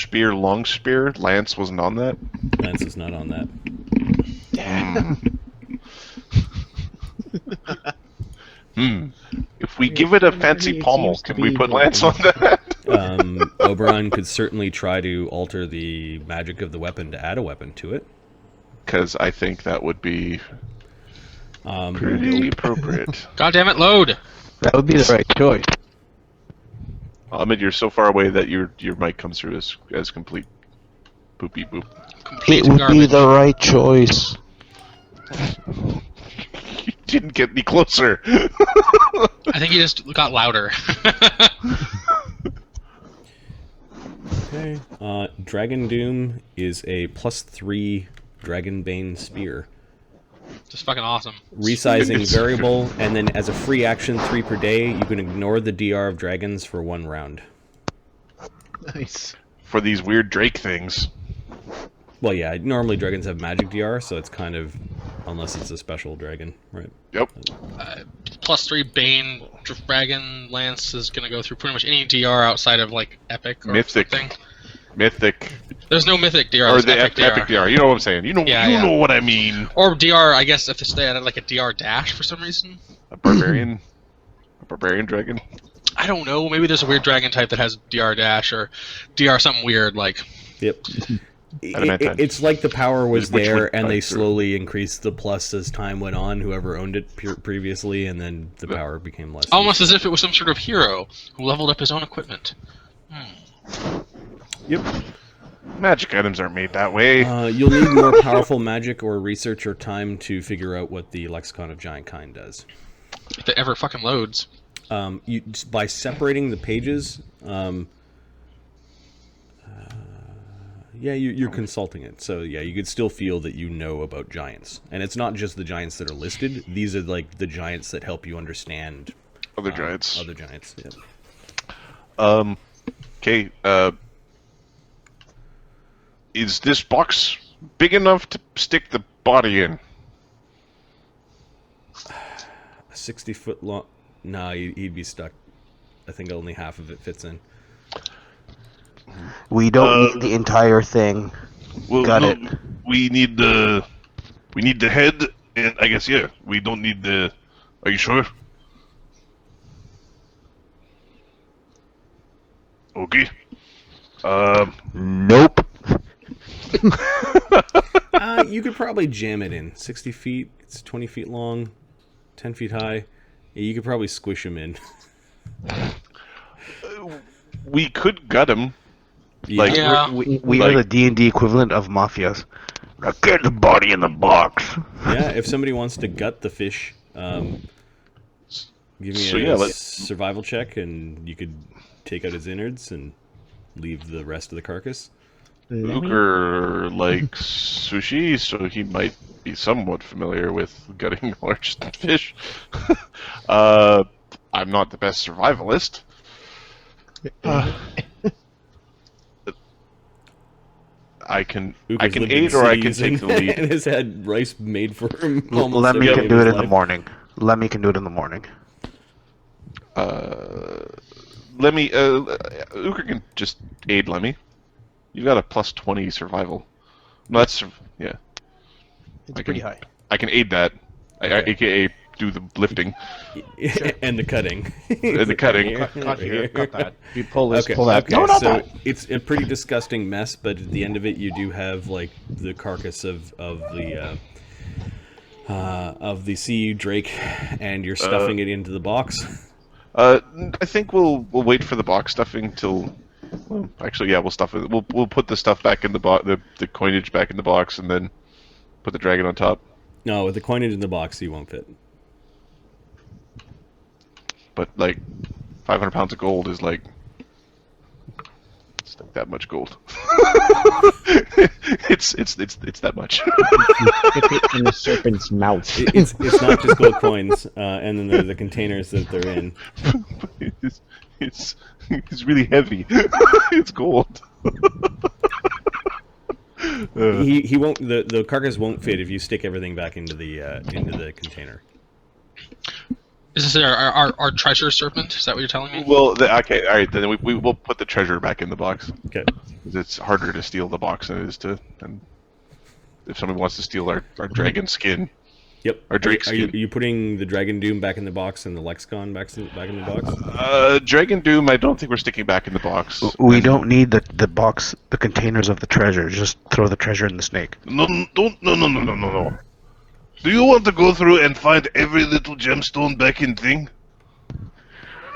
spear, long spear. Lance wasn't on that. Lance is not on that. If we give it a fancy pommel, can we put Lance on that? Oberon could certainly try to alter the magic of the weapon to add a weapon to it. Because I think that would be pretty appropriate. God damn it, load! That would be the right choice. Ahmed, you're so far away that your mic comes through as complete poopy boop. Complete It would garbage. be the right choice. You didn't get any closer. I think he just got louder. Okay. Dragon Doom is a +3 Dragonbane Spear. Just fucking awesome. Resizing variable, and then as a free action 3 per day, you can ignore the DR of dragons for 1 round. Nice. For these weird Drake things. Well, yeah, normally dragons have magic DR, so it's kind of... Unless it's a special dragon, right? Yep. +3 Bane Dragon Lance is gonna go through pretty much any DR outside of, like, Epic or Mythic. something. Mythic. There's no Mythic DR, Or there's the Epic DR. DR. You know what I'm saying. You know what I mean. Or DR, I guess, if they added, like, a DR dash for some reason. A barbarian. A barbarian dragon. I don't know, maybe there's a weird dragon type that has DR dash, or DR something weird, like... Yep. It's like the power was there, and they slowly increased the plus as time went on, whoever owned it previously, and then the power became less. Almost as if it was some sort of hero who leveled up his own equipment. Yep. Magic items aren't made that way. You'll need more powerful magic or research or time to figure out what the Lexicon of Giantkind does. If it ever fucking loads. By separating the pages... yeah, you're consulting it. So, yeah, you could still feel that you know about giants. And it's not just the giants that are listed. These are, like, the giants that help you understand... Other giants. Other giants, yeah. Okay, is this box big enough to stick the body in? 60-foot long... Nah, he'd be stuck. I think only half of it fits in. We don't need the entire thing. Got it. We need the head, and I guess we don't need the. Are you sure? Okay. Nope. You could probably jam it in. 60 feet. It's 20 feet long, 10 feet high. Yeah, you could probably squish him in. We could gut him. Like, we are the D&D equivalent of mafias. Now get the body in the box. Yeah, if somebody wants to gut the fish, give me a survival check, and you could take out his innards and leave the rest of the carcass. Luker likes sushi, so he might be somewhat familiar with gutting large fish. I'm not the best survivalist. I can aid or I can take the lead. And has had rice made for him. Lemmy can do it in the morning. Lemmy can do it in the morning. Lemmy, Uker can just aid Lemmy. You've got a +20 survival. No, that's yeah. It's pretty high. I can aid that. Okay. AKA do the lifting and the cutting. and the cutting. Cut here, cut that. You pull this, Okay, pull that. okay, No, not so that. it's a pretty disgusting mess, but at the end of it, you do have like the carcass of the sea drake, and you're stuffing it into the box. I think we'll wait for the box stuffing till. Well, actually, yeah, we'll stuff it. We'll put the stuff back in the coinage back in the box, and then put the dragon on top. No, with the coinage in the box, he won't fit. But like, 500 pounds of gold is like. It's like that much gold. it's that much. Stick it in the serpent's mouth. It's not just gold coins, and then there are the containers that they're in. It's really heavy. It's gold. He won't. The carcass won't fit if you stick everything back into the container. Is this our treasure serpent? Is that what you're telling me? Well, okay, all right. Then we will put the treasure back in the box. Okay. 'Cause it's harder to steal the box than it is to. And if someone wants to steal our dragon skin, Yep. Or Drake are skin. you putting the Dragon Doom back in the box and the Lexicon back in the box? Dragon Doom, I don't think we're sticking back in the box. We don't need the box, the containers of the treasure. Just throw the treasure in the snake. No, don't, no. Do you want to go through and find every little gemstone back in thing?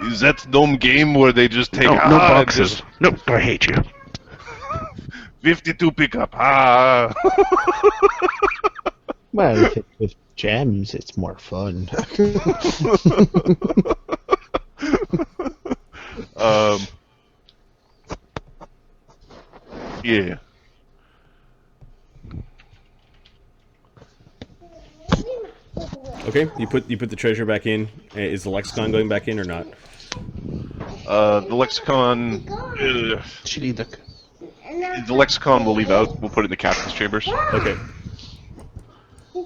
Is that gnome game where they just take No, no and boxes. just Nope, I hate you. 52 pickup? Ah. Well, if it's with gems, it's more fun. Yeah. Okay. You put the treasure back in. Is the Lexicon going back in or not? The lexicon. Chief The lexicon we'll leave out. We'll put it in the captain's chambers. Okay.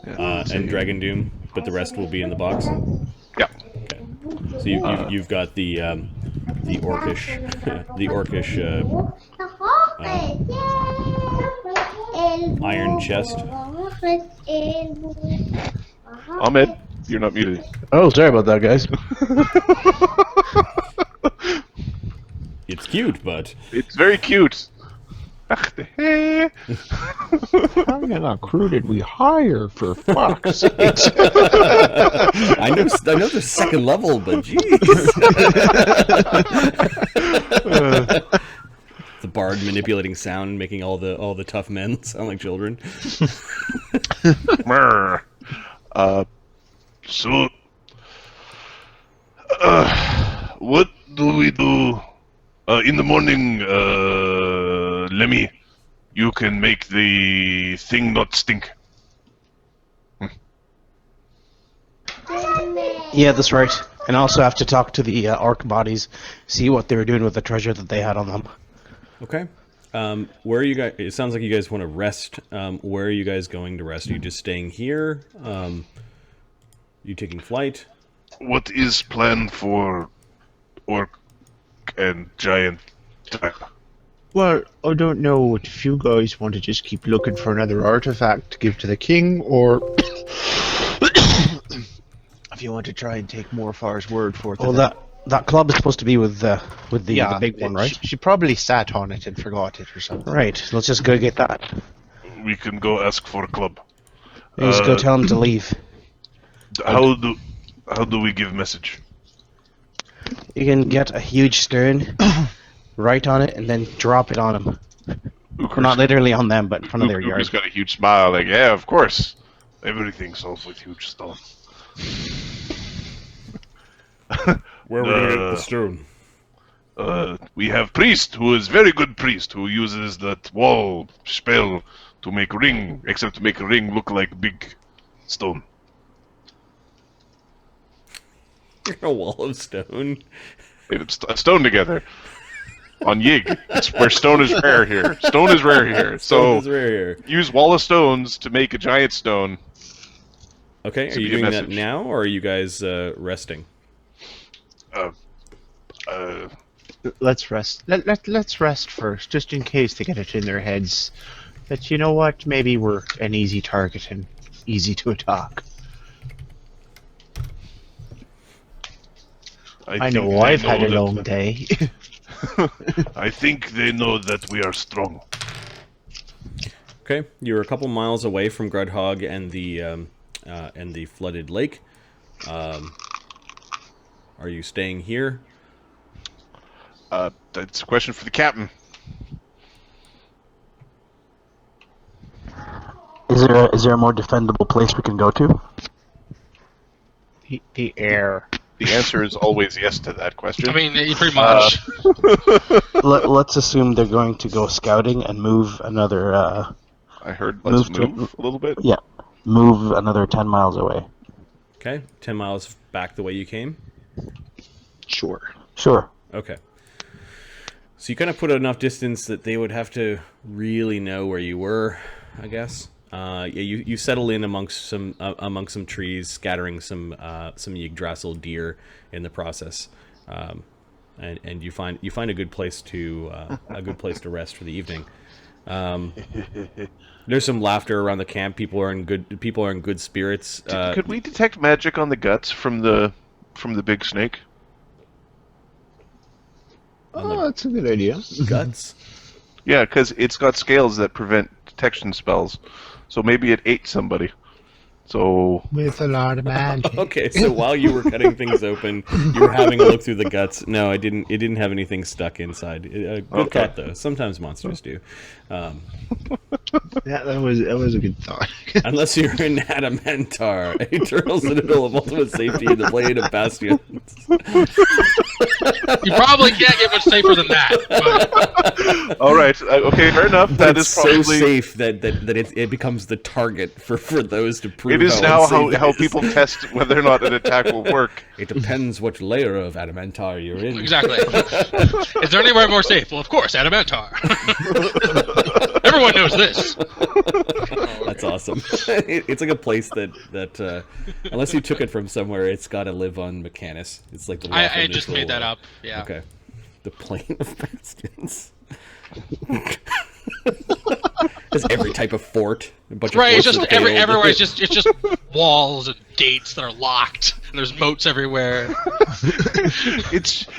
And Dragon Doom, but the rest will be in the box. Yeah. Okay. So you've got the orcish the orcish iron chest. Ahmed, you're not muted. Oh, sorry about that, guys. It's cute, but It's very cute. Ach, the hey. How many crew did we hire, for fuck's sake? I know the second level, but jeez. The bard manipulating sound, making all the tough men sound like children. Brr. So, what do we do? In the morning, Lemmy, you can make the thing not stink. Yeah, that's right. And I also have to talk to the orc bodies, see what they were doing with the treasure that they had on them. Okay. Where are you guys? It sounds like you guys want to rest. Where are you guys going to rest? Are you just staying here? You taking flight? What is plan for orc and giant type? Well, I don't know if you guys want to just keep looking for another artifact to give to the king, or if you want to try and take Morfar's word for it. Well, that club is supposed to be with the big one, right? She probably sat on it and forgot it or something. Right. Let's just go get that. We can go ask for a club. Let's go tell him to leave. How do we give message? You can get a huge stone, write on it, and then drop it on them. Well, not literally on them, but in front of their Uker's yard. got a huge smile, like, yeah, of course. Everything solves with huge stone. Where are we going to get the stone? We have priest who is very good priest who uses that wall spell to make ring, except to make a ring look like big stone. A wall of stone. They've a stone together. On Yig. It's where stone is rare here. Stone is rare here. Stone So is rare here. use wall of stones to make a giant stone. Okay, are To you be a doing that message. now, or are you guys resting? Let's rest. Let's rest first, just in case they get it in their heads that, you know what, maybe we're an easy target and easy to attack. I know think I've they had a know long that- day. I think they know that we are strong. Okay, you're a couple miles away from Grudhog and the flooded lake. Are you staying here? That's a question for the captain. Is there a more defendable place we can go to? The air. The answer is always yes to that question. I mean, you pretty much. Let's assume they're going to go scouting and move another. I heard let's Move to- move a little bit. Yeah, move another 10 miles away. Okay, 10 miles back the way you came? Sure. Sure. Okay. So you kind of put enough distance that they would have to really know where you were, I guess. You settle in amongst some trees, scattering some Yggdrasil deer in the process, and you find a good place to rest for the evening. There's some laughter around the camp. People are in good spirits. Could we detect magic on the guts from the big snake? Oh, that's a good idea. Guts? Yeah, because it's got scales that prevent detection spells. So maybe it ate somebody. So With a lot of magic. Okay, so while you were cutting things open, you were having a look through the guts. No, it didn't have anything stuck inside. Good thought, though. Sometimes monsters do. Yeah, that was a good thought. Unless you're in Adamantar, eternal citadel of ultimate safety in the blade of bastions. You probably can't get much safer than that. But all right, okay, fair enough. But That it's is probably so safe that it becomes the target for those to prove. It is now unsafe it how is. people test whether or not an attack will work. It depends what layer of Adamantar you're in. exactly. Is there anywhere more safe? Well, of course, Adamantar. Everyone knows this. That's awesome. It's like a place that unless you took it from somewhere, it's got to live on Mechanus. It's like the I just made that up. Yeah. Okay. The plane of bastions. There's every type of fort. A bunch of Right, it's forts just that failed. everywhere. It's just walls and gates that are locked. And there's moats everywhere.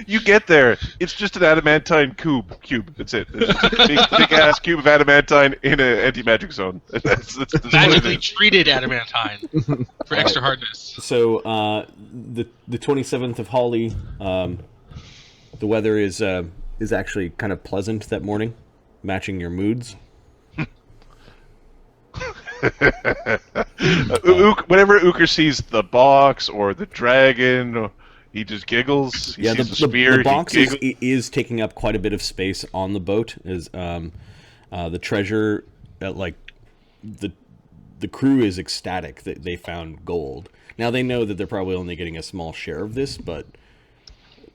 You get there. It's just an adamantine cube. That's it. It's just a big ass cube of adamantine in an anti-magic zone. That's what it Magically is. treated adamantine for extra hardness. So the 27th of Holly, the weather is actually kind of pleasant that morning, matching your moods. Whenever Uker sees the box or the dragon, he just giggles. He sees the spear. The box he giggles. is taking up quite a bit of space on the boat. Is the treasure, the crew is ecstatic that they found gold. Now they know that they're probably only getting a small share of this, but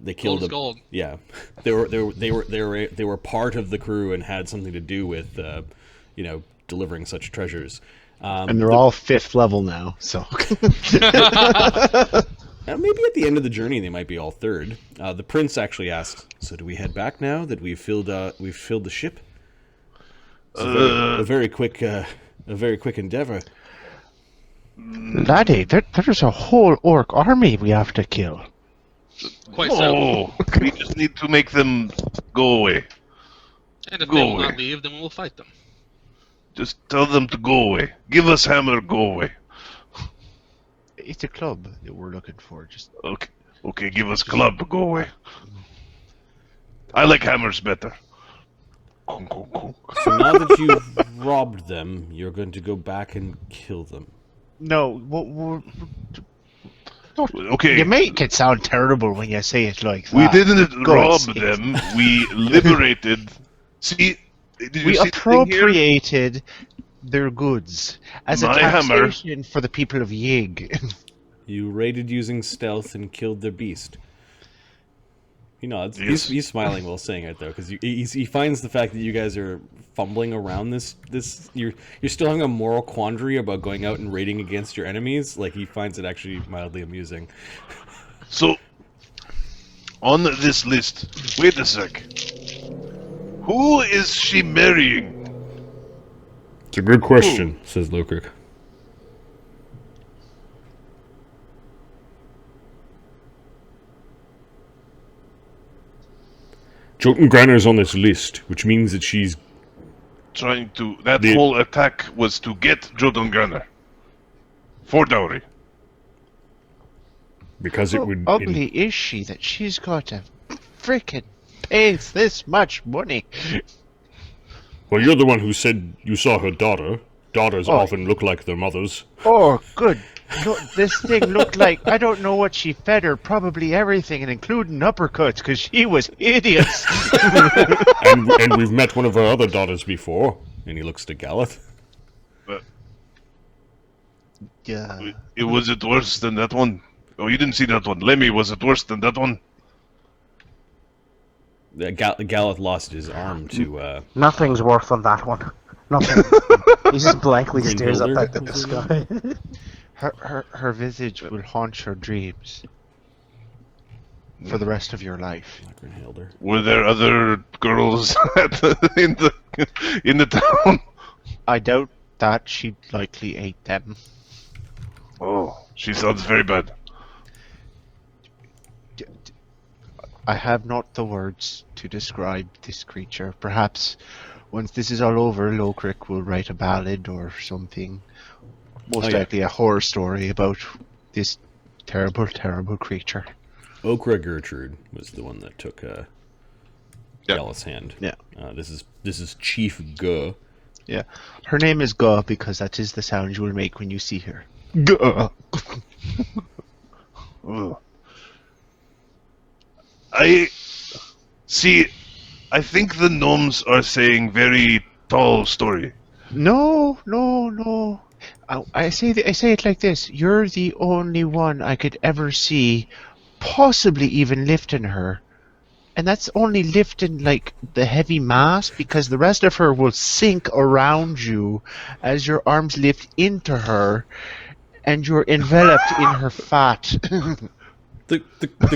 they killed Gold is gold. Yeah, they were part of the crew and had something to do with delivering such treasures. And they're all 5th level now, so. Maybe at the end of the journey they might be all 3rd. The prince actually asks, "So do we head back now that we've filled the ship?" It's a very quick endeavor. Laddie, there's a whole orc army we have to kill. Quite so. Oh, we just need to make them go away. And if Go they will away. not leave, then we'll fight them. Just tell them to go away. Give us hammer, go away. It's a club that we're looking for. Just Okay, give us club, go away. I like hammers better. So now that you've robbed them, you're going to go back and kill them. no. Okay, You make it sound terrible when you say it like that. we didn't Go rob on, them. We liberated. See, did you We see the thing here? appropriated their goods as a My hammer. taxation for the people of Yig. You raided using stealth and killed their beast. He nods. Yes. He's smiling while saying it though, because he finds the fact that you guys are fumbling around this. You're still having a moral quandary about going out and raiding against your enemies. Like he finds it actually mildly amusing. So, on this list, wait a sec. Who is she marrying? It's a good question, says Lokrik. Jotengranner's on this list, which means that she's Trying to. That whole attack was to get Jotengranner. For dowry. because it would. ugly is she that she's got to frickin' pay this much money? Well, you're the one who said you saw her daughter. Daughters Oh. often look like their mothers. Oh, good. Look, this thing looked like, I don't know what she fed her, probably everything, and including uppercuts, because she was hideous. and we've met one of her other daughters before. And he looks to Galeth. Yeah. Was it worse than that one? Oh, you didn't see that one. Lemmy, was it worse than that one? Galeth lost his arm to. Nothing's worse than that one. Nothing. He just blankly stares up Grenseldek? at the sky. Her visage will haunt your dreams for the rest of your life. Not Grenseldek. Were there other girls in the town? I doubt that she likely ate them. Oh, she sounds very bad. I have not the words to describe this creature. Perhaps once this is all over, Lokrik will write a ballad or something. Most likely a horror story about this terrible, terrible creature. Okra Gertrude was the one that took Gallus' hand. Yeah. This is Chief Guh. Yeah. Her name is Guh because that is the sound you will make when you see her. Guh! Ugh. I see. I think the gnomes are saying very tall story. No. I say it like this. You're the only one I could ever see possibly even lifting her. And that's only lifting like the heavy mass, because the rest of her will sink around you as your arms lift into her and you're enveloped in her fat. The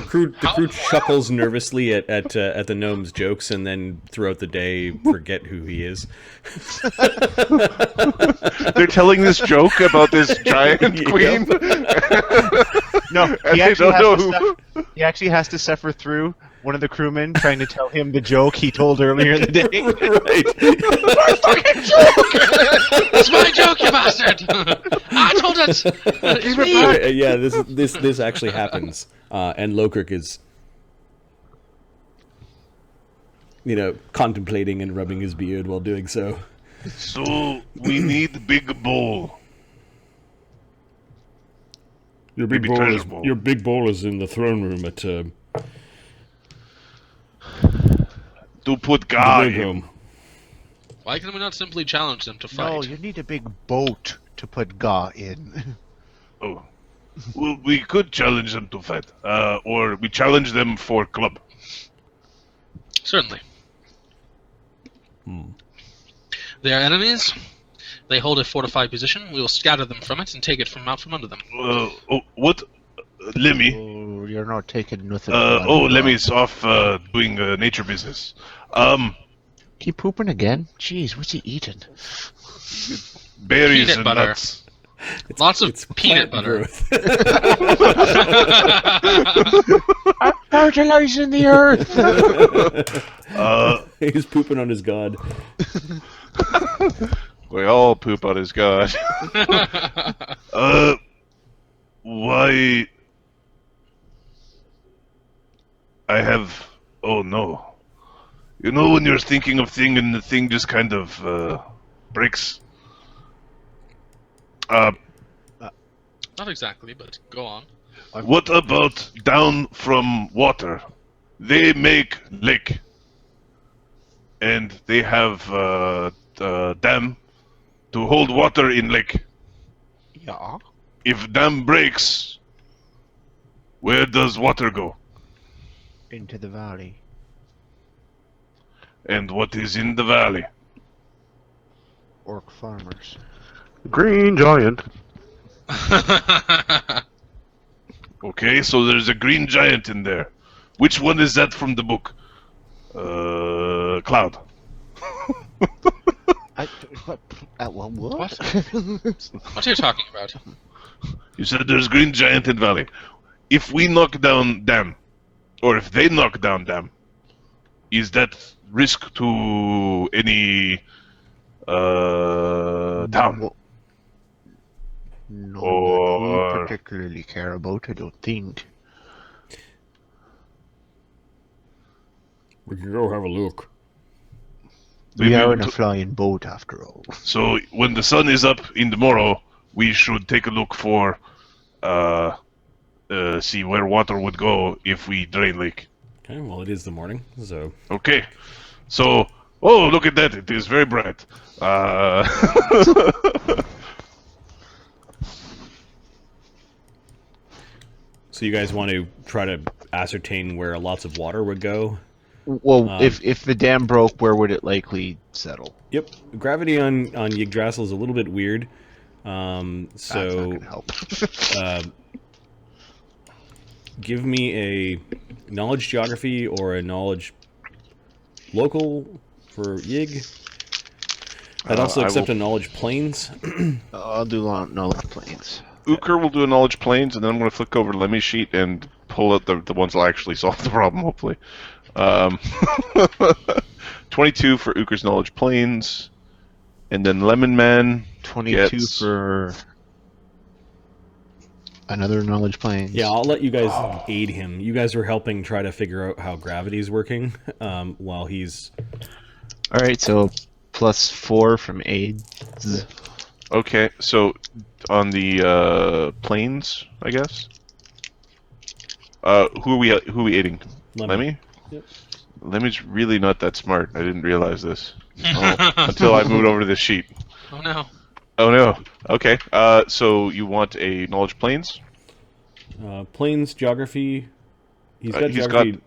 crew chuckles nervously at the gnome's jokes, and then throughout the day forget who he is. They're telling this joke about this giant queen. No, And they don't know who. he actually has to suffer through one of the crewmen trying to tell him the joke he told earlier in the day. It's my joke, you bastard! I told it! It's me! Yeah, this actually happens, and Lokrik is, contemplating and rubbing his beard while doing so. So we need big bowl. Your Maybe treasure bowl. Your big bowl is in the throne room at To put God in. Why can we not simply challenge them to fight? No, you need a big boat to put Ga in. Oh. Well, we could challenge them to fight. Or we challenge them for club. Certainly. They are enemies. They hold a fortified position. We will scatter them from it and take it out from under them. What? Lemmy. Oh, you're not taking nothing. Lemmy's off doing nature business. Keep pooping again? Jeez, what's he eating? Berries Peanut and butter. nuts. Lots of peanut plant butter. growth. I'm fertilizing the earth! He's pooping on his god. We all poop on his god. Why? I have. Oh no. You know when you're thinking of thing and the thing just kind of breaks? Not exactly, but go on. What about down from water? They make lake. And they have dam to hold water in lake. Yeah. If dam breaks, where does water go? Into the valley. And what is in the valley? Orc farmers. Green giant. Okay, so there's a green giant in there. Which one is that from the book? Cloud. What? What are you talking about? You said there's green giant in valley. If we knock down dam, or if they knock down dam, is that risk to any town? No, Or- that we particularly care about, I don't think. We can go have a look. We Maybe are we in a to- flying boat after all. So when the sun is up in the morrow, we should take a look for see where water would go if we drain lake. Okay, well, it is the morning, so Okay, so look at that! It is very bright. you guys want to try to ascertain where lots of water would go? Well, if the dam broke, where would it likely settle? Yep, gravity on Yggdrasil is a little bit weird. That's not gonna help. Give me a knowledge geography or a knowledge local for Yig. I'd also accept a knowledge planes. I'll do knowledge planes. Uker will do a knowledge planes, and then I'm going to flick over Lemmy's sheet and pull out the ones that actually solve the problem, hopefully. 22 for Uker's knowledge planes, and then Lemon Man 22 gets... for another knowledge planes. Yeah, I'll let you guys aid him. You guys were helping try to figure out how gravity's working while he's... All right, so +4 from aid. Okay, so on the planes, I guess. Who are we aiding? Lemmy? Yep. Lemmy's really not that smart. I didn't realize this until I moved over to this sheet. Oh no. Oh no. Okay. So you want a knowledge planes? Planes, geography. He's got He's geography.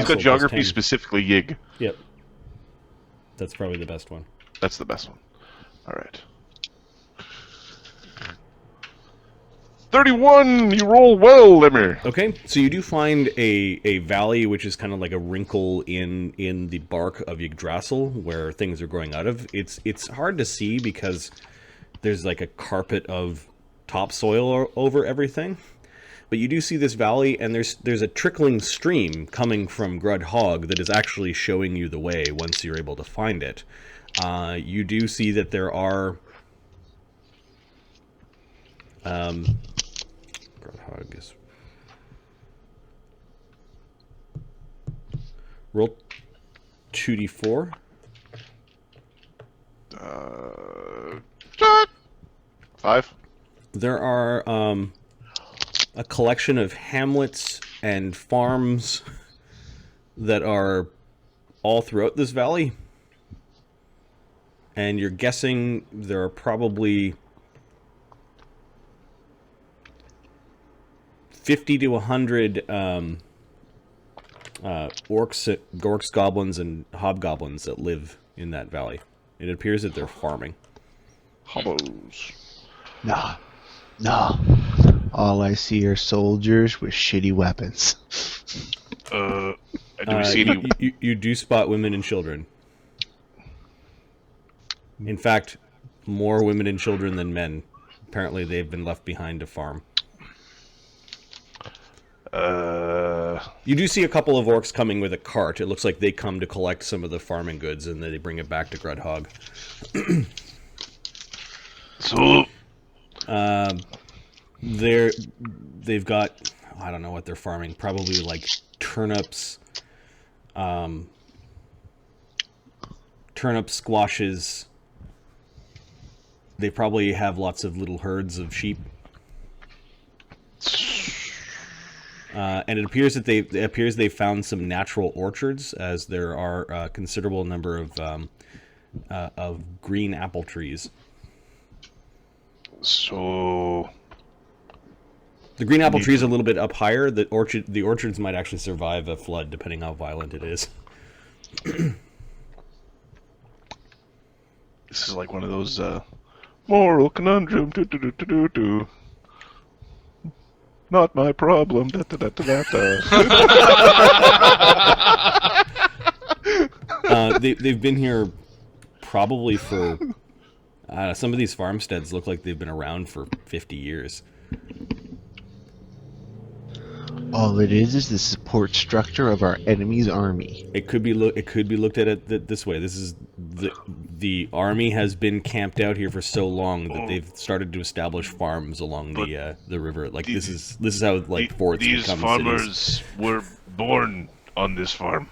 got geography +10. specifically Yig. Yep. That's probably the best one. That's the best one. All right. 31. You roll well, Lemmer. Okay, so you do find a valley which is kind of like a wrinkle in the bark of Yggdrasil where things are growing out of. It's hard to see because there's like a carpet of topsoil over everything. But you do see this valley, and there's a trickling stream coming from Grudhog that is actually showing you the way once you're able to find it. You do see that there are... Grudhog is... Roll 2d4. 5. There are a collection of hamlets and farms that are all throughout this valley. And you're guessing there are probably 50 to 100 orcs, goblins, and hobgoblins that live in that valley. It appears that they're farming. Hobos. Nah. All I see are soldiers with shitty weapons. Do we see any... You do spot women and children. In fact, more women and children than men. Apparently they've been left behind to farm. You do see a couple of orcs coming with a cart. It looks like they come to collect some of the farming goods and then they bring it back to Grudhog. So... They've got, I don't know what they're farming, probably like turnips, squashes. They probably have lots of little herds of sheep. And it appears that they found some natural orchards, as there are a considerable number of green apple trees. So... The green apple tree is a little bit up higher. The orchards might actually survive a flood, depending how violent it is. This is like one of those moral conundrum. Not my problem. They've been here probably for... some of these farmsteads look like they've been around for 50 years. All it is the support structure of our enemy's army. It could be looked at it this way. This is the army has been camped out here for so long that they've started to establish farms along the river. Like this is how like forts These become farmers cities. were born on this farm.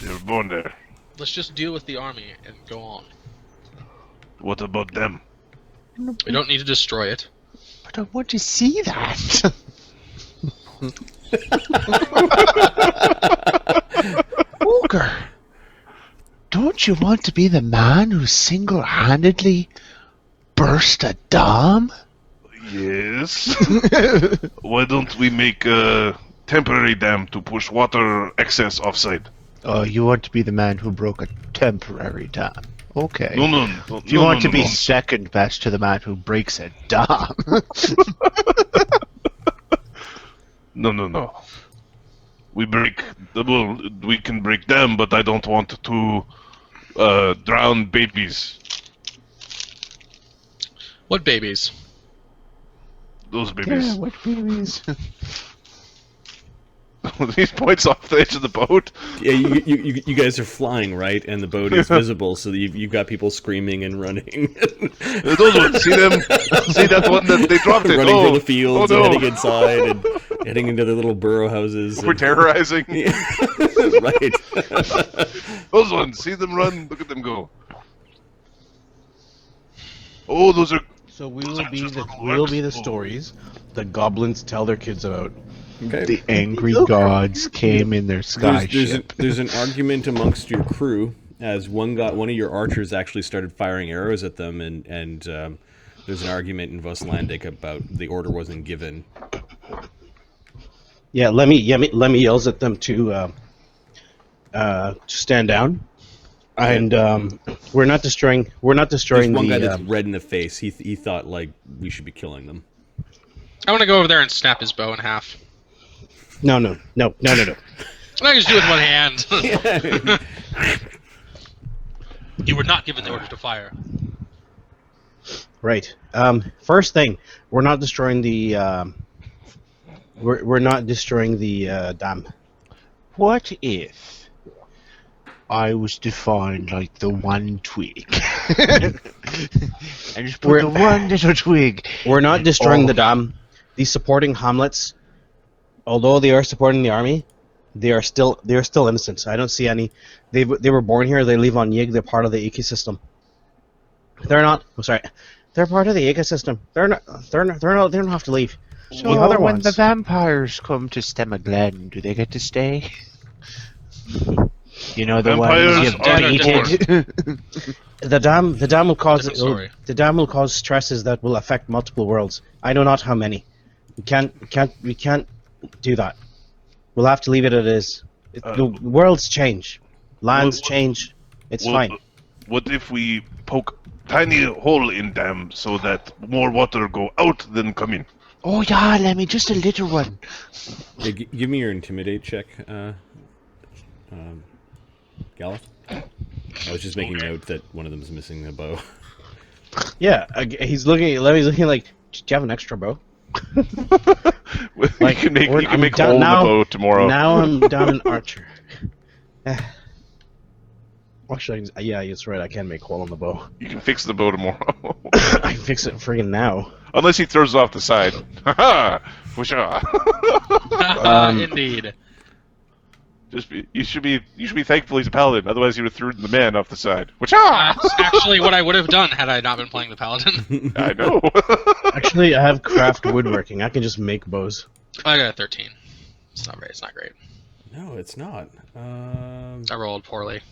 They were born there. Let's just deal with the army and go on. What about them? We don't need to destroy it. But I want to see that. Ogre, don't you want to be the man who single-handedly burst a dam? Yes. Why don't we make temporary dam to push water excess offside. Oh, you want to be the man who broke a temporary dam. Okay. No. If you want to be second best to the man who breaks a dam. No. We can break them, but I don't want to drown babies. What babies? Those babies. what babies? These points off the edge of the boat. Yeah, you guys are flying, right? And the boat is visible, so you've got people screaming and running. Those ones, see them? See that one that they dropped it? Running oh, through the fields oh, no. and heading inside and heading into their little burrow houses. We're terrorizing. Right. Those ones, see them run? Look at them go. Oh, those are... So we will be the stories the goblins tell their kids about. Okay. The angry gods came in their sky ship. There's an argument amongst your crew as one of your archers actually started firing arrows at them, and there's an argument in Voslandic about the order wasn't given. Yeah, Lemmy yells at them to stand down, and we're not destroying. There's one guy that's red in the face. He thought like we should be killing them. I want to go over there and snap his bow in half. No. I can just do it with one hand. You were not given the order to fire. Right. First thing, we're not destroying the. We're not destroying the dam. What if I was defined like the one twig? I just put the one little twig. We're not destroying the dam. These supporting hamlets, although they are supporting the army, they are still innocent. I don't see any. They were born here. They live on Yig. They're part of the ecosystem. They're not. I'm sorry. They're part of the ecosystem. They're not. They don't have to leave. So the other when ones. the vampires come to Stemma Glen, do they get to stay? You know, the Vampires ones are you've defeated. The dam will cause Different story. the dam will cause stresses that will affect multiple worlds. I know not how many. We can't do that. We'll have to leave it as it is. The worlds change, lands change. It's fine. What if we poke tiny hole in dam so that more water go out than come in? Oh yeah, Lemmy, just a little one. Hey, give me your intimidate check, Gallup. I was just making note that one of them is missing the bow. Yeah, he's looking. Lemmy's looking like, do you have an extra bow? Like, you can I'm make down- hole in the now- boat tomorrow. Now I'm down an archer. Actually, yeah, it's right. I can make hole in the bow. You can fix the bow tomorrow. I can fix it friggin' now. Unless he throws it off the side. Ha ha! Indeed. You should be thankful he's a paladin. Otherwise, he would have thrown the man off the side. That's actually what I would have done had I not been playing the paladin. I know. Actually, I have craft woodworking. I can just make bows. I got a 13. It's not great. No, it's not. I rolled poorly.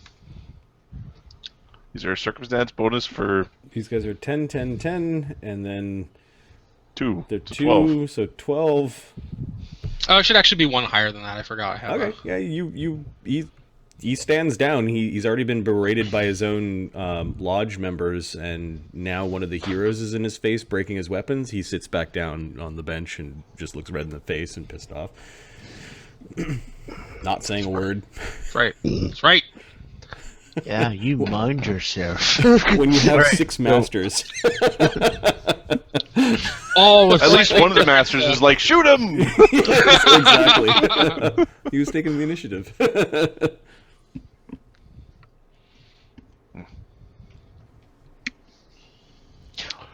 Is there a circumstance bonus for These guys are 10, 10, 10, and then 2? they're So 2, 12. so 12. Oh, it should actually be one higher than that. I forgot. I have Okay, yeah, he stands down. He's already been berated by his own lodge members, and now one of the heroes is in his face, breaking his weapons. He sits back down on the bench and just looks red in the face and pissed off. Not saying a word. That's right. That's right. Yeah, you mind yourself. When you have 6 masters. Oh, with At least one of the masters is like, shoot him! Exactly. He was taking the initiative.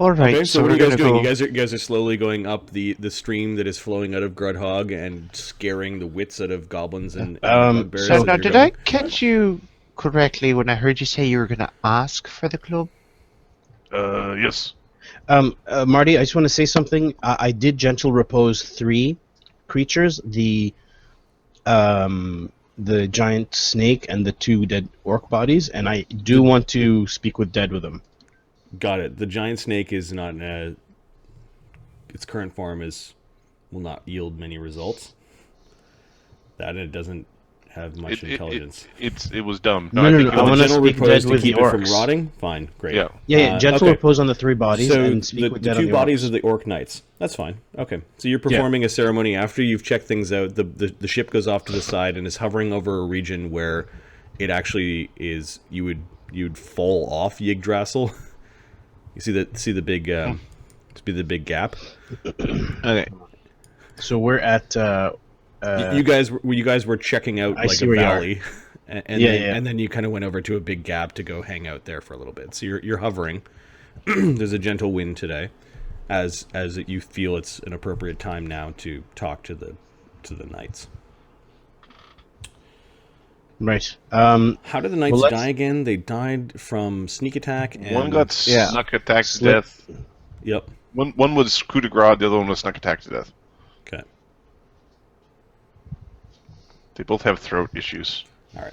All right, Okay, so what are you we're guys gonna doing? go. You guys are slowly going up the stream that is flowing out of Grudhog and scaring the wits out of goblins and bugbears So as now, you're did going. I catch you correctly when I heard you say you were gonna ask for the club? Yes. Marty, I just want to say something. I did gentle repose 3 creatures: the giant snake and the 2 dead orc bodies, and I do want to speak with Dead with them. Got it. The giant snake is not its current form will not yield many results. That and it doesn't have much intelligence. It was dumb. No, I no, think no, I it was wanna just- Gentle speak repose dead to with keep the it from orcs. rotting? Fine, great. Yeah. Yeah, gentle okay. repose on the 3 bodies So and speak the with dead two on the bodies orcs. of the orc knights. That's fine. Okay. So you're performing a ceremony after you've checked things out. The ship goes off to the side and is hovering over a region where it actually is. You'd fall off Yggdrasil. You see the big the big gap. Okay. So we're at. You guys were checking out I like see a where you are. valley, and Yeah, then, yeah. and then you kind of went over to a big gap to go hang out there for a little bit. So you're hovering. There's a gentle wind today, as you feel it's an appropriate time now to talk to the knights. Right. How did the knights Well, let's- die again? They died from sneak attack. And, One got Yeah. snuck attack to Slip. death. Yep. One was coup de grace, the other one was snuck attack to death. Okay. They both have throat issues. All right.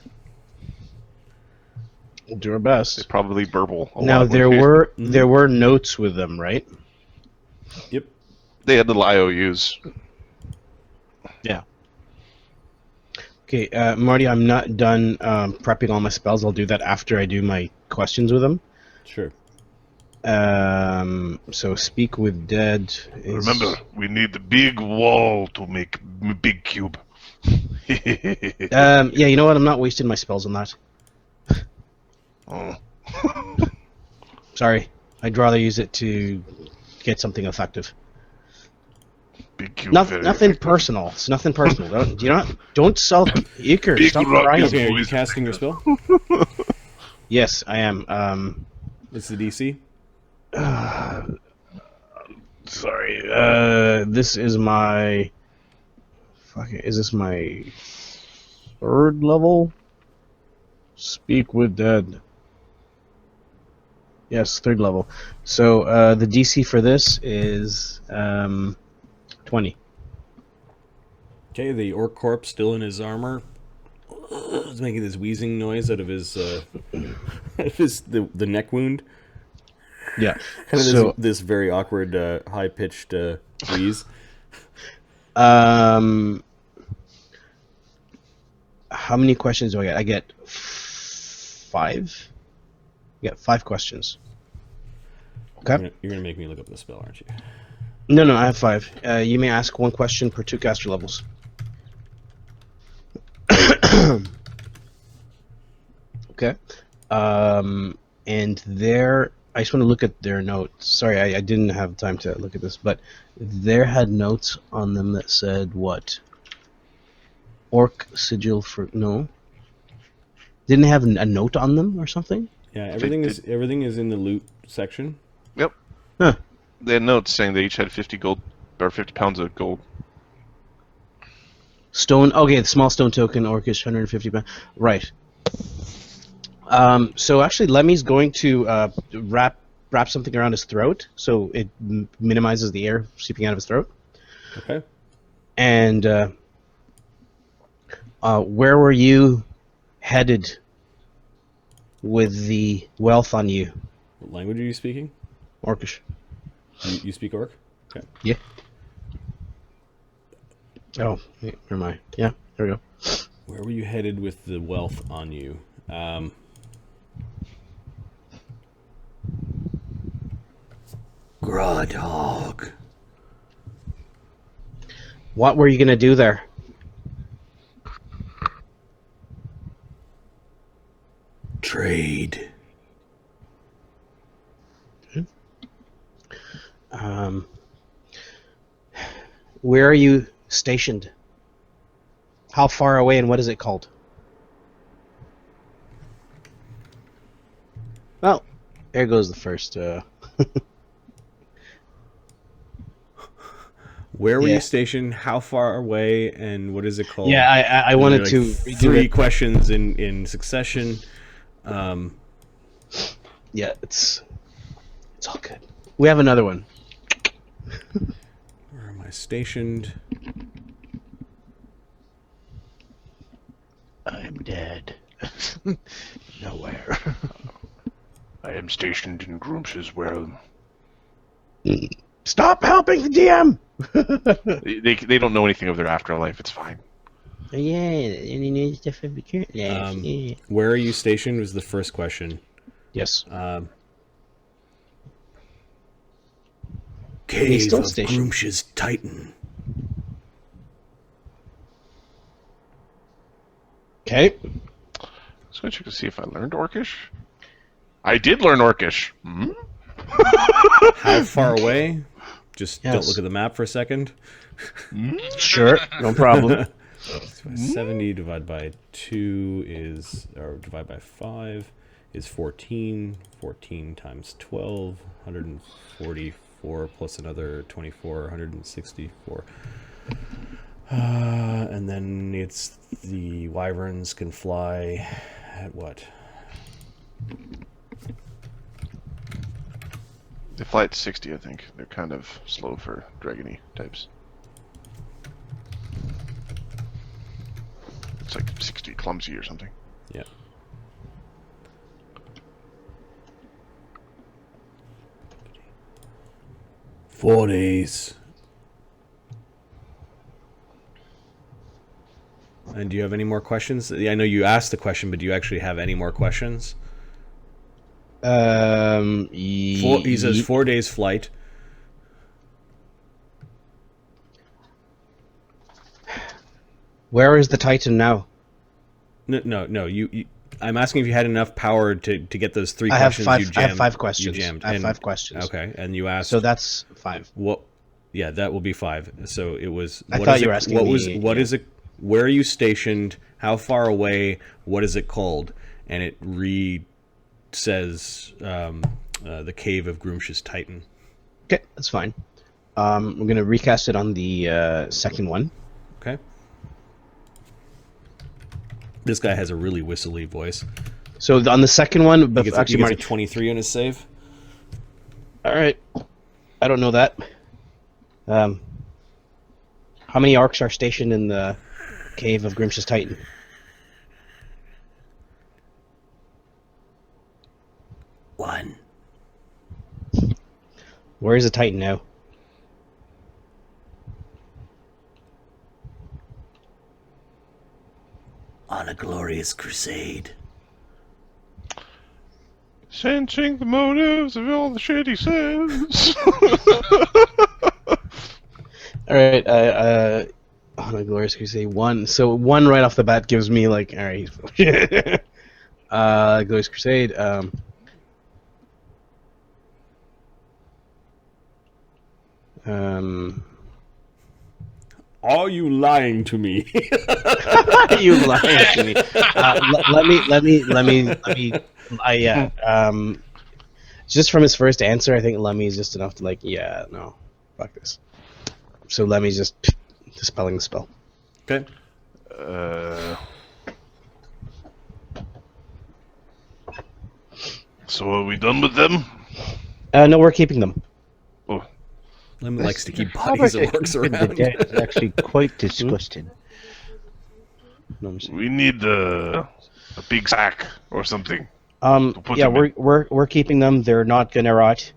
We'll do our They best. probably burble. A Now lot there when were were notes with them, right? Yep. they had little IOUs. Okay, Marty, I'm not done prepping all my spells. I'll do that after I do my questions with them. Sure. So speak with dead. Is... Remember, we need the big wall to make big cube. Yeah, you know what? I'm not wasting my spells on that. Oh. Sorry, I'd rather use it to get something effective. Big cube. Nothing very effective. personal. It's nothing personal. Don't sulk, Iker. Big Stop rock crying. is- Okay, are you always casting your spell? Yes, I am. It's the DC. Sorry. This is my. Fuck it. Is this my 3rd level? Speak with dead. Yes, 3rd level. So the DC for this is 20. Okay, the orc corpse still in his armor. Is making this wheezing noise out of his the neck wound. Yeah. Kind of So this very awkward high pitched wheeze. how many questions do I get? I get 5. I get 5 questions. Okay. You're gonna make me look up the spell, aren't you? No, I have 5. You may ask 1 question per 2 caster levels. Okay. And there, I just want to look at their notes. Sorry, I didn't have time to look at this, but there had notes on them that said what? Orc sigil for no. Didn't they have a note on them or something? Yeah, everything is in the loot section. Yep. Huh. They had notes saying they each had 50 gold or 50 pounds of gold. Stone. Okay, the small stone token, orcish, 150 pounds. Right. So actually, Lemmy's going to wrap something around his throat, so it minimizes the air seeping out of his throat. Okay. And where were you headed with the wealth on you, What language are you speaking? orcish? You speak orc? Okay. Yeah. Oh, where am I? Yeah, there we go. Where were you headed with the wealth on you? Grawdog. What were you gonna do there? Trade. Where are you stationed? How far away, and what is it called? Well, there goes the first. Where were Yeah. you stationed? How far away? And what is it called? Yeah, I And wanted like to redo 3 it. questions in succession. Yeah, it's all good. We have another one. Where am I stationed? I'm dead. Nowhere. I am stationed in Groomsh's world. Stop helping the DM. They don't know anything of their afterlife. It's fine. Oh, yeah, any new stuff of the current life. Yeah. Where are you stationed was the first question. Yes. Cave still of stationed. Groomsh's Titan. Okay. Just gonna check to see if I learned Orcish. I did learn Orcish. Hmm? How far away? Just don't Yes. look at the map for a second. Sure, no problem. 70 divided by 2 is, or divided by 5 is 14. 14 times 12, 144 plus another 24, 164. And then it's the wyverns can fly at what? They fly at 60, I think. They're kind of slow for dragony types. It's like 60 clumsy or something. Yeah. Four days. And do you have any more questions? I know you asked the question, but do you actually have any more questions? He says 4 days flight. Where is the Titan now? No. You I'm asking if you had enough power to get those three I have questions. five. You jammed, I have 5 questions. You jammed. I have And- 5 questions. Okay, and you asked. So that's 5. What? Yeah, that will be 5. So it was. I what thought is you were it- asking What was? me, What yeah. is it? Where are you stationed? How far away? What is it called? And it says the cave of Groomsh's Titan. Okay, that's fine. We're gonna recast it on the second one. Okay. This guy has a really whistly voice. So on the second one, He but gets, actually, he gets a Marty. 23 on his save. All right, I don't know that. How many orcs are stationed in the cave of Grimsh's Titan? One. Where is the Titan now? On a glorious crusade. Sensing the motives of all the shit he says. All right, on a glorious crusade 1. So 1 right off the bat gives me like, all right, glorious crusade. Are you lying to me? You lying to me? Let me. Just from his first answer, I think Lemmy is just enough to like, yeah, no, fuck this. So Lemmy's just dispelling the spell. Okay. So are we done with them? No, we're keeping them. Oh, Lemon likes to keep bodies of orcs The around. dead is actually quite disgusting. No, I'm just- we need a big sack or something. put yeah, them we're keeping them. They're not gonna rot,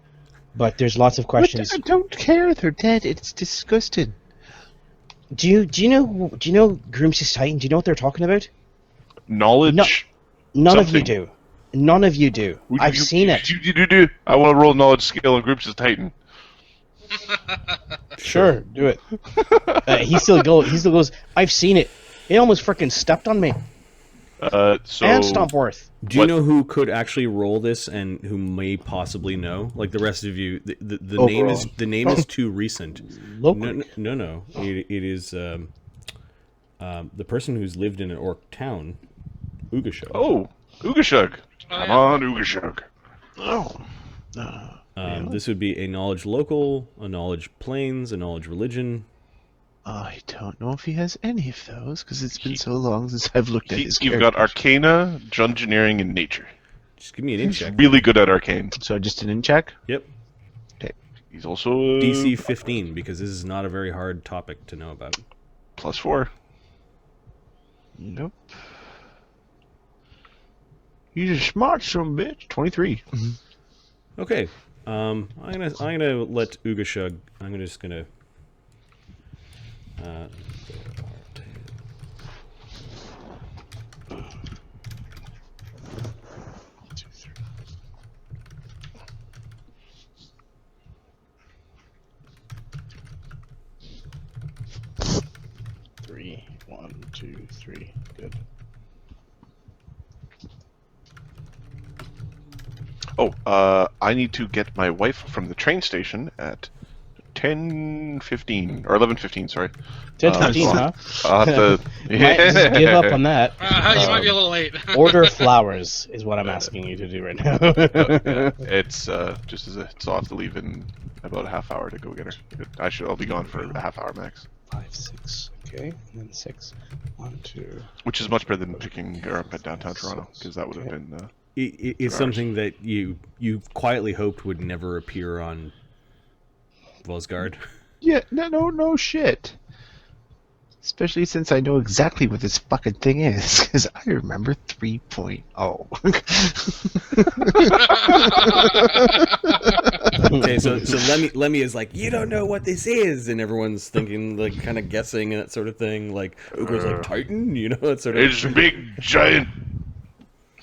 but there's lots of But questions. I don't care. They're dead. It's disgusting. Do you know Grims's Titan? Do you know what they're talking about? Knowledge. No. None of you Something. do. None of you do. I've seen it. You. I want to roll knowledge skill on groups as Titan. Sure, do it. He still goes. I've seen it. It almost freaking stepped on me. So And Stompworth. Do you What- know who could actually roll this and who may possibly know? Like the rest of you, the Overall. name is too recent. Locally. No. It is the person who's lived in an orc town, Ugashog. Oh, Ugashug. Oh, Come yeah. on, Ugashug. Oh. This would be a knowledge local, a knowledge plains, a knowledge religion. I don't know if he has any of those because it's been so long since I've looked at his You've got characters. Arcana, Dungeoneering, and Nature. Just give me an in He's check. really good at Arcane. So just an in check. Yep. He's also DC 15 because this is not a very hard topic to know about. +4. Nope. He's a smart son of a bitch. 23. Okay. I'm gonna let Ugashug. I'm just gonna. 1, 2, 3. Good. Oh, I need to get my wife from the train station at 10:15 or 11:15. Sorry. 10:15, huh? I'll have to. Might just give up on that. You might be a little late. Order flowers is what I'm asking you to do right now. It's just as so I'll have to leave in about a half hour to go get her. I'll be gone for a half hour max. 5, 6. Okay, and then 6. 1, 2. Which is much better than picking her up at downtown Toronto, because that would have been. It's something that you quietly hoped would never appear on Vosgard. Yeah, no shit. Especially since I know exactly what this fucking thing is, because I remember 3.0. Okay, so Lemmy is like, you don't know what this is, and everyone's thinking, like, kind of guessing and that sort of thing. Like, Ugra's like, Titan, you know, that sort of. It's a big, giant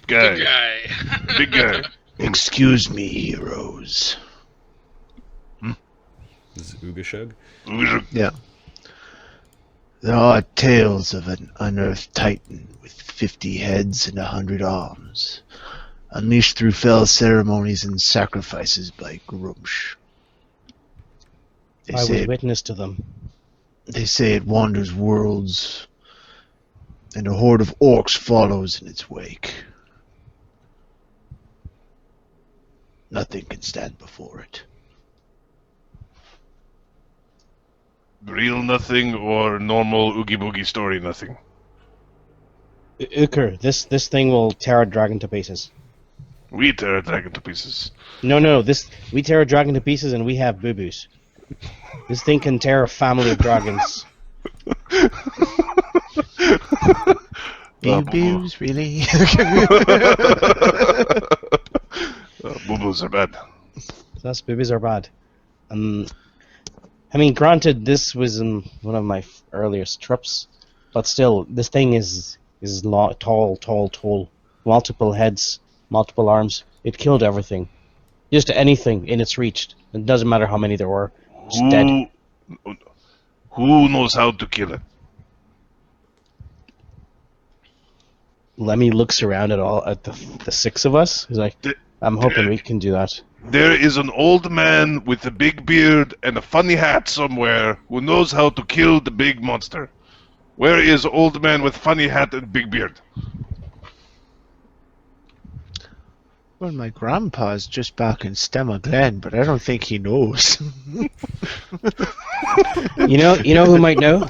guy. Good guy. Big guy. Excuse me, heroes. This is Ugashug. Yeah. There are tales of an unearthed titan with 50 heads and 100 arms, unleashed through fell ceremonies and sacrifices by Grumsh. I was witness to them. They say it wanders worlds, and a horde of orcs follows in its wake. Nothing can stand before it. Real nothing or normal Oogie Boogie story nothing. Uker, this thing will tear a dragon to pieces. We tear a dragon to pieces. No, we tear a dragon to pieces and we have boo-boos. This thing can tear a family of dragons. Boo-boos, really? Boo-boos are bad. Thus, boobies are bad. I mean, granted, this was in one of my earliest trips, but still, this thing is tall, multiple heads, multiple arms. It killed everything, just anything in its reach. It doesn't matter how many there were. It's dead. Who knows how to kill it? Lemmy looks around at the six of us. He's like, I'm hoping we can do that. There is an old man with a big beard and a funny hat somewhere who knows how to kill the big monster. Where is old man with funny hat and big beard? Well, my grandpa's just back in Stemma Glen, but I don't think he knows. You know who might know?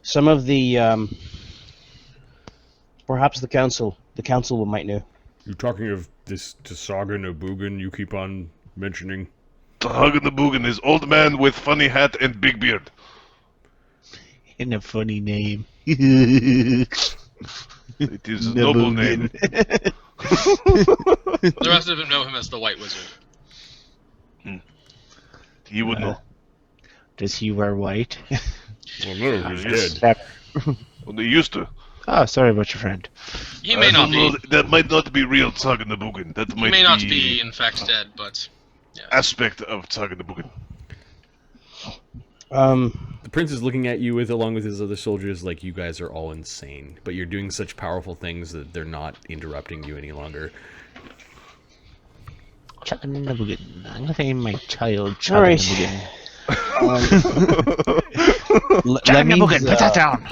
Some of the perhaps the council. The council might know. You're talking of this Tsagan Obugan you keep on mentioning? Tsagan Obugan is old man with funny hat and big beard. And a funny name. It is a noble name. The rest of them know him as the White Wizard. He would know. Does he wear white? Well, no, he's Yes. dead. Well, they used to. Oh, sorry about your friend. He may not be. That might not be real Tsagan Obugan. That He might may not be, in fact, dead, but yeah. aspect of Tsagan Obugan. The prince is looking at you along with his other soldiers like you guys are all insane, but you're doing such powerful things that they're not interrupting you any longer. I'm gonna name my child All right. Put that down.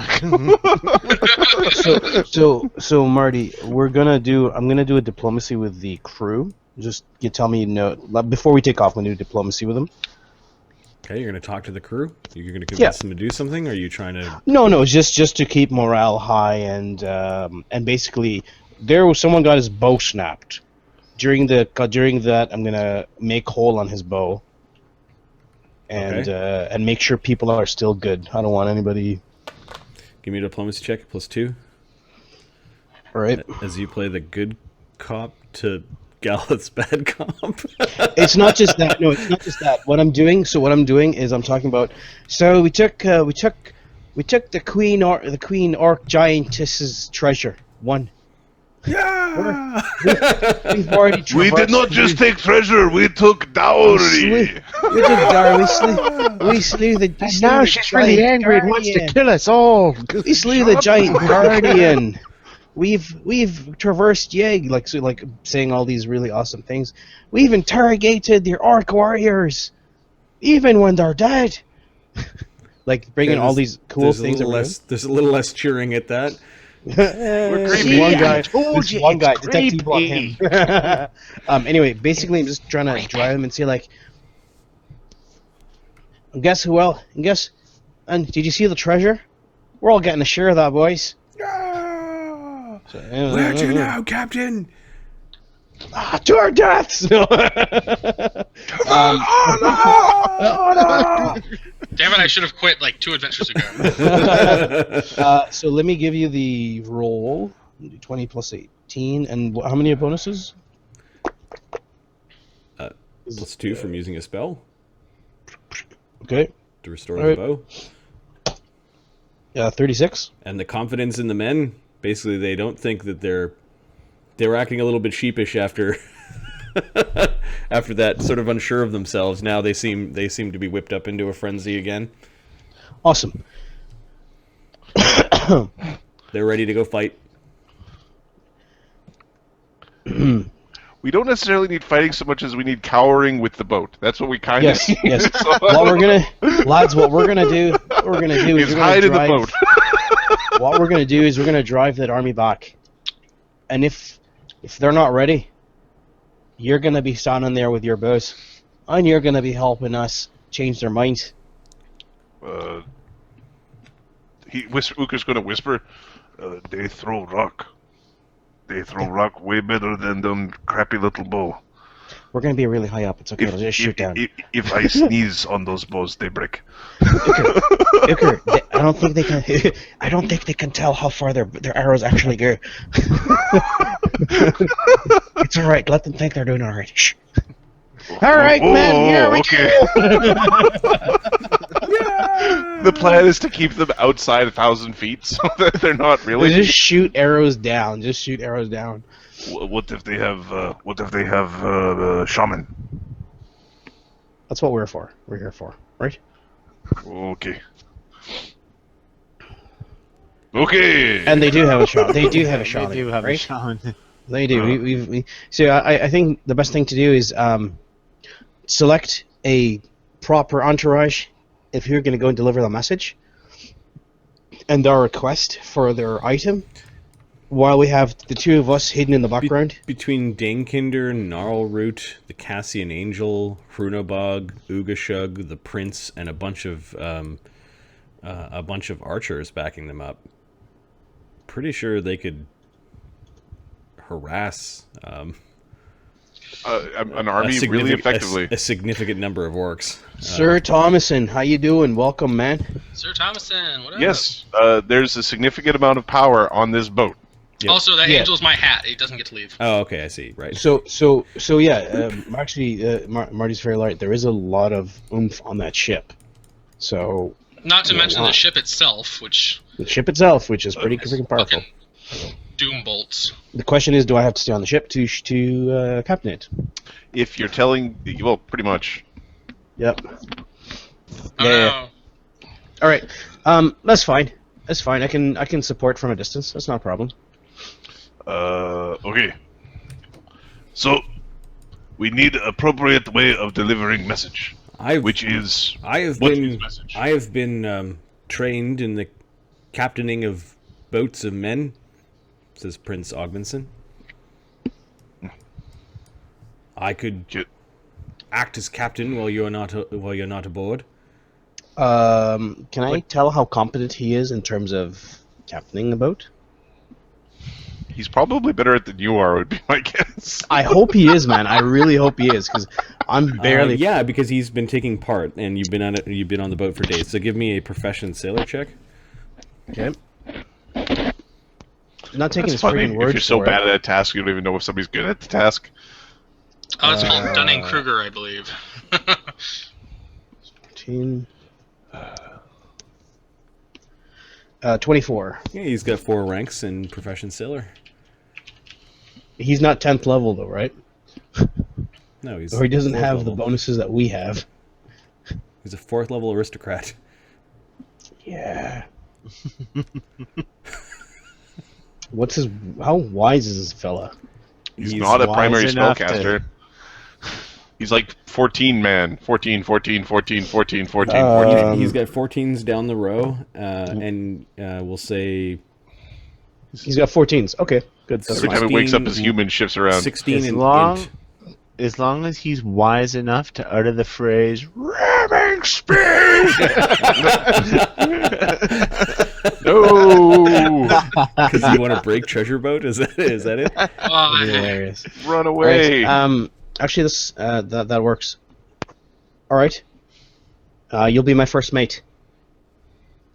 So Marty, I'm gonna do a diplomacy with the crew. Just you tell me before we take off. I'm gonna do diplomacy with them. Okay, you're gonna talk to the crew. You're gonna convince them to do something. Or are you trying to? No, just to keep morale high and basically someone got his bow snapped. During that, I'm gonna make hole on his bow. And make sure people are still good. I don't want anybody. Give me a diplomacy check +2. All right. As you play the good cop to Galleth's bad cop. It's not just that. No, it's not just that. What I'm doing is I'm talking about. So we took the queen orc giantess's treasure. One. Yeah. We've already We did not just take treasure, we took dowry. We took dowry. We slew the. And now she's really angry and wants to kill us all. We slew the giant guardian. We've traversed Yeg, like saying all these really awesome things. We've interrogated the orc warriors, even when they're dead. Like bringing all these cool things. There's a little less cheering at that. This one guy, detective brought him. Anyway, basically, I'm just trying to drive him and see, like, and guess who else? And did you see the treasure? We're all getting a share of that, boys. Yeah. So, Where to now, Captain? To our deaths. Damn it! I should have quit like 2 adventures ago. So let me give you the roll. 20 plus 18, and how many bonuses? +2 from using a spell Okay. to restore All the right. bow. 36. And the confidence in the men, basically, they don't think that they were acting a little bit sheepish after after that, sort of unsure of themselves. Now they seem to be whipped up into a frenzy again. Awesome. They're ready to go fight. We don't necessarily need fighting so much as we need cowering with the boat. That's what we kind of Yes, yes. What we're gonna do is is hide in the boat. what we're gonna do is we're gonna drive that army back, and if they're not ready, you're gonna be standing there with your bows, and you're gonna be helping us change their minds. Uka's gonna whisper, they throw rock. They throw rock way better than them crappy little bow. We're gonna be really high up. It's okay. I'll just shoot down. If I sneeze on those bows, they break. Iker, I don't think they can. I don't think they can tell how far their arrows actually go. It's all right. Let them think they're doing all right. Shh. All right, men. Here we The plan is to keep them outside 1,000 feet so that they're not really. Just shoot arrows down. Just shoot arrows down. What if they have? Shaman? That's what we're for. We're here for, right? Okay. Okay. And they do have a shaman. They do have a shaman. They do have right? a shaman. They do. So I think the best thing to do is select a proper entourage if you're going to go and deliver the message and their request for their item, while we have the two of us hidden in the background. Between Danekinder, Gnarlroot, the Cassian Angel, Hrunobog, Ugashug, the Prince, and a bunch of archers backing them up, pretty sure they could harass an army really effectively. A significant number of orcs. Sir Thomason, how you doing? Welcome, man. Sir Thomason, what up? Yes, there's a significant amount of power on this boat. Yep. Also, that Yeah. angel's my hat. He doesn't get to leave. Oh, okay, I see. Right. So yeah. Actually, Marty's very right. There is a lot of oomph on that ship. So Not to mention wow. the ship itself, which the ship itself, which is pretty freaking powerful. fucking doom bolts. The question is, do I have to stay on the ship to captain it? If you're telling, well, pretty much. Yep. Oh, Yeah. no. All right. That's fine. That's fine. I can support from a distance. That's not a problem. Okay. So, we need an appropriate way of delivering message. I have Which is been his message? I have been trained in the captaining of boats of men, says Prince Ogmanson. I could act as captain while you're not aboard. Can I tell how competent he is in terms of captaining the boat? He's probably better at it than you are, would be my guess. I hope he is, man. I really hope he is, because I'm barely. Yeah, because he's been taking part, and you've been on the boat for days. So give me a profession sailor check. Okay. Not taking his That's funny. freaking word If you're so for bad it. at a task, you don't even know if somebody's good at the task. Oh, it's called Dunning-Kruger, I believe. 14. 24. Yeah, he's got 4 ranks in profession sailor. He's not 10th level though, right? No, he's Or he doesn't 4th have level. the bonuses that we have. He's a 4th level aristocrat. Yeah. How wise is this fella? He's He's not a wise primary enough to- spellcaster. He's like 14 man. 14, 14, 14, 14, 14, 14. He's got 14s down the row, and we'll say He's got 14s. Okay, good. That's Every fine. time he wakes up, 16 his human shifts around. 16 As and long- int. As long as he's wise enough to utter the phrase "ramming speed." No! Because you want to break treasure boat? Is that it? Why? Hilarious. Run All away! right, actually, this that works. All right. You'll be my first mate.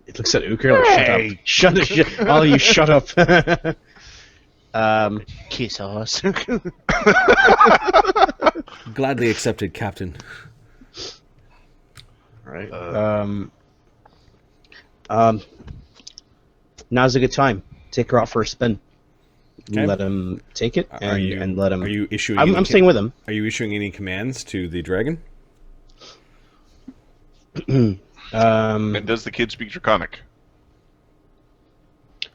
It looks at Uker like, Hey! shut up. Shut up. All you shut up. Kiss us. Gladly accepted, Captain. Right. Now's a good time. Take her out for a spin. Okay. Let him take it and let him. Are you issuing? I'm any staying with him. Are you issuing any commands to the dragon? And does the kid speak Draconic?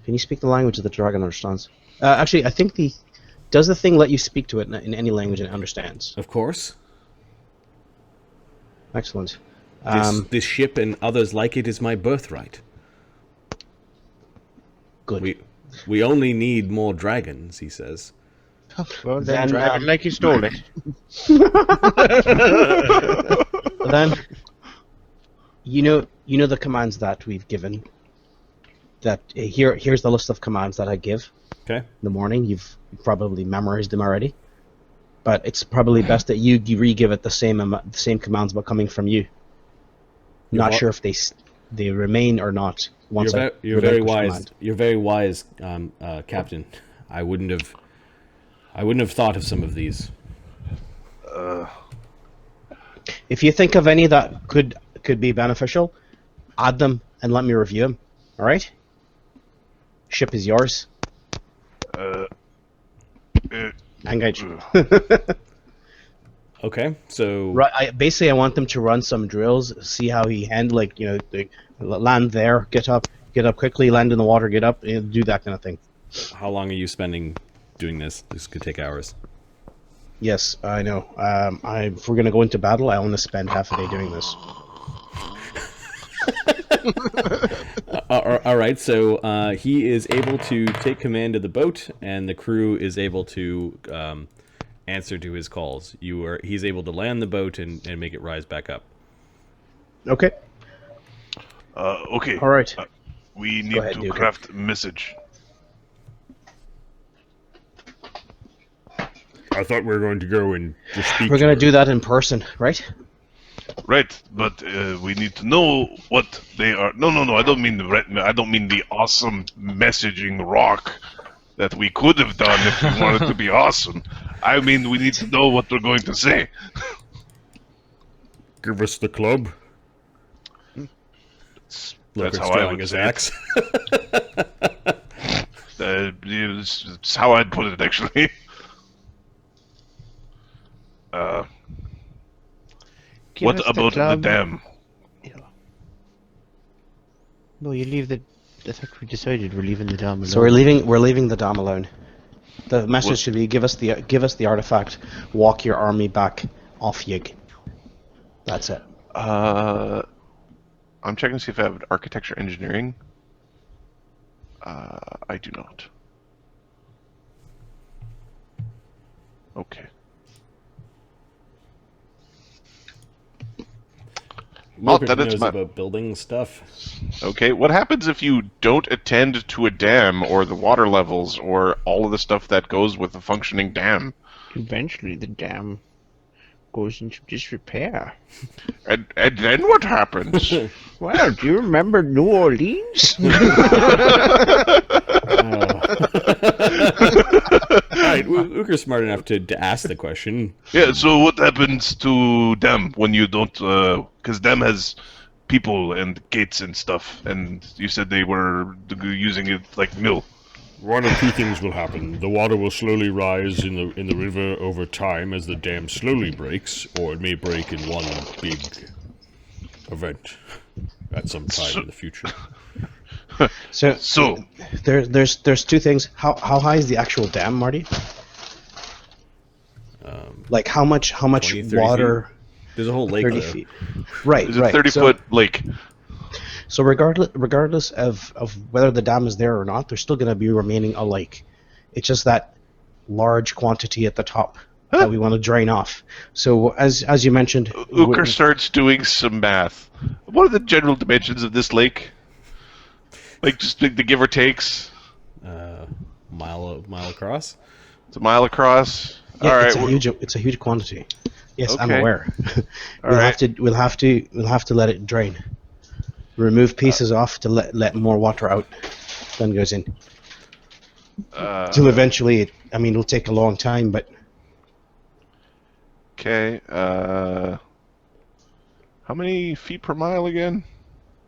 Can you speak the language that the dragon understands? Actually, I think does the thing let you speak to it in any language it understands? Of course. Excellent. This ship and others like it is my birthright. Good. We only need more dragons, he says. Well, then, then drag it like you stole it. But then, you know the commands that we've given. That here's the list of commands that I give Okay. in the morning. You've probably memorized them already, but it's probably best that you re-give it the same commands, but coming from you. Not sure if they remain or not. Once You're very wise. You're very wise, Captain. I wouldn't have thought of some of these. If you think of any that could be beneficial, add them and let me review them. All right. Ship is yours. Engage. Okay, so Right. I want them to run some drills, see how he handle, land there, get up quickly, land in the water, get up, do that kind of thing. how long are you spending doing this? This could take hours. Yes, I know. If we're gonna go into battle, I want to spend half a day doing this. All right, so he is able to take command of the boat, and the crew is able to answer to his calls. He's able to land the boat and make it rise back up. Okay. Okay. All right. We need ahead, to Duke. craft a message. I thought we were going to go and just speak. We're gonna do that in person, right? Right, but we need to know what they are. No. I don't mean I don't mean the awesome messaging rock that we could have done if we wanted to be awesome. I mean, we need to know what they're going to say. Give us the club. That's how I throwing would his say axe. It's how I'd put it, actually. Give What us the about the club. dam? No, you leave the. I think we decided we're leaving the dam alone. So we're leaving the dam alone. The message What- should be give us the artifact, walk your army back off Yig. That's it. I'm checking to see if I have architecture engineering. I do not. Okay. Well, Rupert that is knows my- about building stuff. Okay, what happens if you don't attend to a dam or the water levels or all of the stuff that goes with a functioning dam? Eventually, the dam goes into disrepair. And then what happens? Well, do you remember New Orleans? All right, Uker's smart enough to ask the question. Yeah, so what happens to dam when you don't... Because dam has people and gates and stuff, and you said they were using it like mill. One of two things will happen. The water will slowly rise in the river over time as the dam slowly breaks, or it may break in one big event at some time in the future. So there's two things. How high is the actual dam, Marty? Like how much 20, 30 water? feet. There's a whole lake 30 there. feet. Right, It's a right. 30-foot lake. So regardless of whether the dam is there or not, there's still going to be remaining a lake. It's just that large quantity at the top that we want to drain off. So as you mentioned, Uker starts doing some math. What are the general dimensions of this lake? Like just the give or takes. Mile across. It's a mile across. yeah, All right. it's a huge quantity. Yes, I'm Okay. aware. All right. We'll have to let it drain. Remove pieces off to let more water out than goes in. Till eventually, it'll take a long time, but Okay. How many feet per mile again?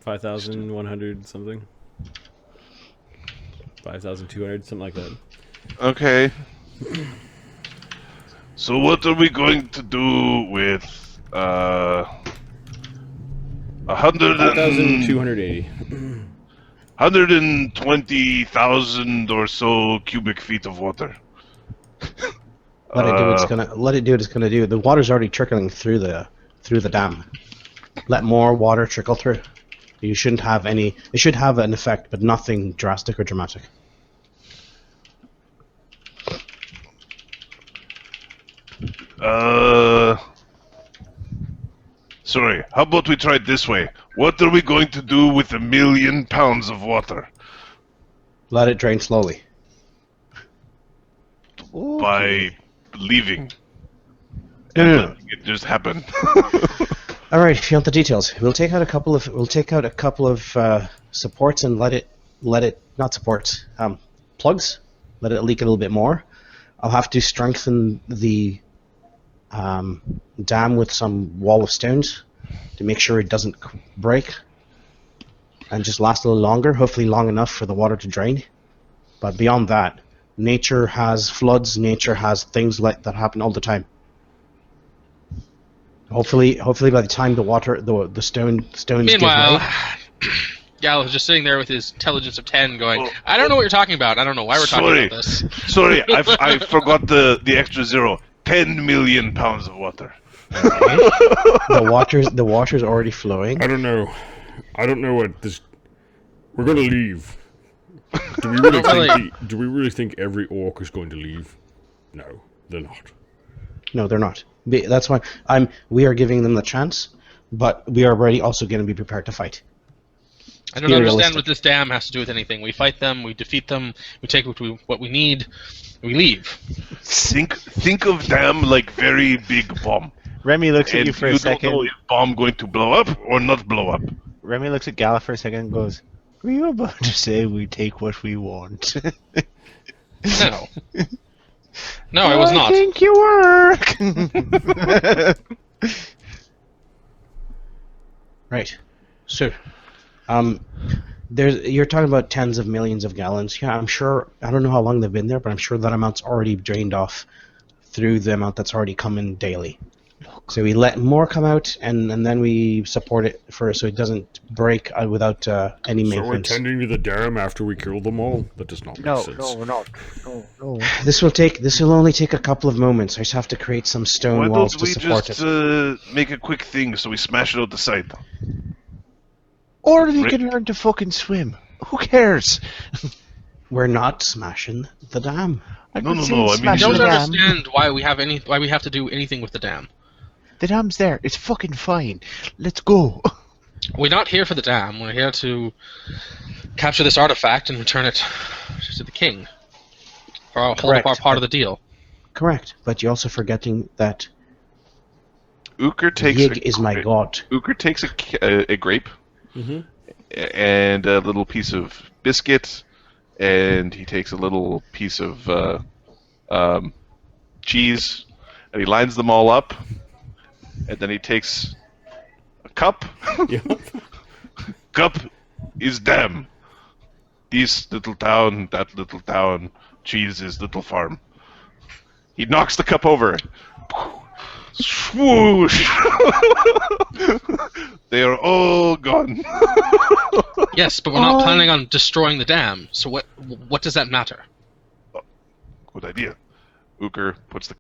5,100 something. 5,200, something like that. Okay. So what are we going to do with 5,280. 120,000 or so cubic feet of water? let it do what it's gonna do. The water's already trickling through the dam. Let more water trickle through. You shouldn't have any. It should have an effect, but nothing drastic or dramatic. Sorry, how about we try it this way? What are we going to do with 1,000,000 pounds of water? Let it drain slowly. By leaving. No. Letting it just happen. All right, if you want the details, we'll take out a couple of supports and let it not supports plugs. Let it leak a little bit more. I'll have to strengthen the dam with some wall of stones to make sure it doesn't break and just last a little longer. Hopefully, long enough for the water to drain. But beyond that, nature has floods. Nature has things like that happen all the time. Hopefully, by the time the stones Meanwhile, give way, Gal was just sitting there with his intelligence of 10 going, I don't know what you're talking about. I don't know why we're talking Sorry. about this. Sorry, I forgot the extra zero. 10 million pounds of water. the water's already flowing. I don't know what this. We're gonna leave. Do we really think every orc is going to leave? No, they're not. No, they're not. That's why we are giving them the chance, but we are already also going to be prepared to fight. I don't understand what this dam has to do with anything. We fight them, we defeat them, we take what we need, we leave. Think of them like very big bomb. Remy looks at And you for a don't second. know if bomb going to blow up or not blow up. Remy looks at Gala for a second and goes, "Were you about to say we take what we want?" No. No, I was I not. think you were. Right. So, you're talking about tens of millions of gallons. Yeah, I'm sure. I don't know how long they've been there, but I'm sure that amount's already drained off through the amount that's already come in daily. So we let more come out, and then we support it so it doesn't break without any So we're maintenance. tending to the dam after we kill them all? That does not make No, sense. no, we're not. No. This will only take a couple of moments. I just have to create some stone Why walls don't to we support just it. make a quick thing so we smash it out the side? Or they can learn to fucking swim. Who cares? We're not smashing the dam. I'm No, not no, saying no, I mean, smash I don't the dam. understand why we have to do anything with the dam. The dam's there. It's fucking fine. Let's go. We're not here for the dam. We're here to capture this artifact and return it to the king. For our whole Correct. our part of the deal. Correct, but you're also forgetting that Uker takes Yig is my god. Uker takes a grape and a little piece of biscuit, and he takes a little piece of cheese, and he lines them all up, and then he takes a cup. Yep. Cup is dam. This little town, that little town, Cheese's little farm. He knocks the cup over. Swoosh! They are all gone. Yes, but we're not planning on destroying the dam. So what does that matter? Good idea. Uker puts the